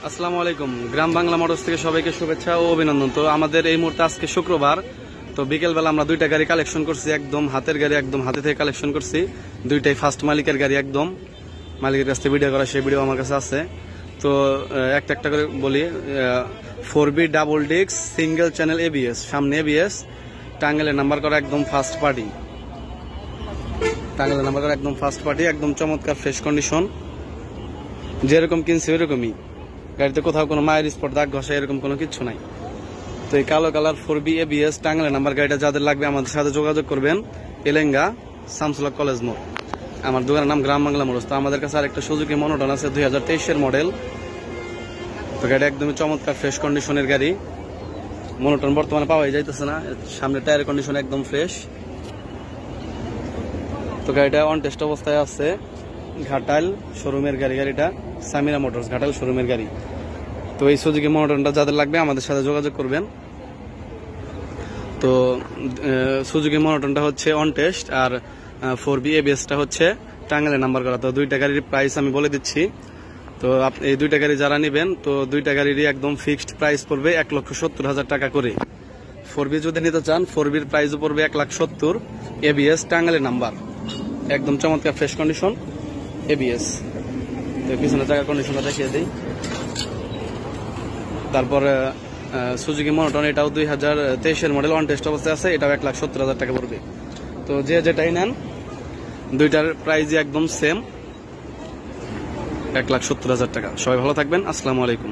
আসসালামু আলাইকুম। গ্রাম বাংলা মোটরস থেকে সবাইকে শুভেচ্ছা ও অভিনন্দন। তো আমাদের এই মুহূর্তে আজকে শুক্রবার, তো বিকেলবেলা আমরা দুইটা গাড়ি কালেকশন করছি, একদম হাতের গাড়ি, একদম হাতে থেকে কালেকশন করছি। দুইটাই ফার্স্ট মালিকের গাড়ি, একদম মালিকের কাছ থেকে ভিডিও করা, সেই ভিডিও আমার কাছে আছে। তো একটা একটা করে বলি। 4B double disc single channel ABS, সামনে ABS, টাঙ্গেলের নাম্বার করা, একদম ফার্স্ট পার্টি, টাঙ্গেলের নাম্বার করা, একদম ফার্স্ট পার্টি, একদম চমৎকার ফ্রেশ কন্ডিশন, যেরকম কিনছি ওইরকমই। গাড়িতে কোথাও কোনো মায়ের স্পট, দাগ ঘষা এরকম কোনো কিছু নাই। তো এই কালো কালার 4B ABS টাঙ্গেলের নাম্বার গাড়িটা যাদের লাগবে আমাদের সাথে যোগাযোগ করবেন। এলেঙ্গা শামসুল কলেজ মোড়, আমার দোকানের নাম গ্রাম বাংলা মোটরস। তো আমাদের কাছে আরেকটা সুজুকি মনোটন আছে, 2023-এর মডেল। তো গাড়ি একদমই চমৎকার ফ্রেশ কন্ডিশনের গাড়ি। মনোটন বর্তমানে পাওয়াই যাইতেছে না, সামনে টায়ার কন্ডিশন একদম ফ্রেশ। তো গাড়িটা অন টেস্ট অবস্থায় আছে, ঘাটাল শোরুমের গাড়ি। গাড়িটা সামিরা মোটরস, ঘাটাল শোরুমের গাড়ি। তো এই সুজুকি মনোটনটা যাদের লাগবে আমাদের সাথে যোগাযোগ করবেন। তো সুজুকি মনোটনটা হচ্ছে অন টেস্ট, আর 4B ABSটা হচ্ছে টাঙ্গেলের নাম্বার করা। তো দুইটা গাড়ির প্রাইস আমি বলে দিচ্ছি। তো এই দুইটা গাড়ি যারা নেবেন, তো দুইটা গাড়িরই একদম ফিক্সড প্রাইস পড়বে 1,70,000 টাকা করে। 4B যদি নিতে চান, 4Bর প্রাইসও পড়বে 1,70,000। ABS টাঙ্গেলের নাম্বার, একদম চমৎকার ফ্রেশ কন্ডিশন ABS। পিছনে জায়গার কন্ডিশনটা দেখিয়ে দিই। তারপর সুজুকি মনোটন, এটাও 2023-এর মডেল, অন টেস্ট অবস্থায় আছে, এটাও 1,70,000 টাকা পড়বে। তো যে যেটাই নেন, দুইটার প্রাইসই একদম সেম, 1,70,000 টাকা। সবাই ভালো থাকবেন, আসসালামু আলাইকুম।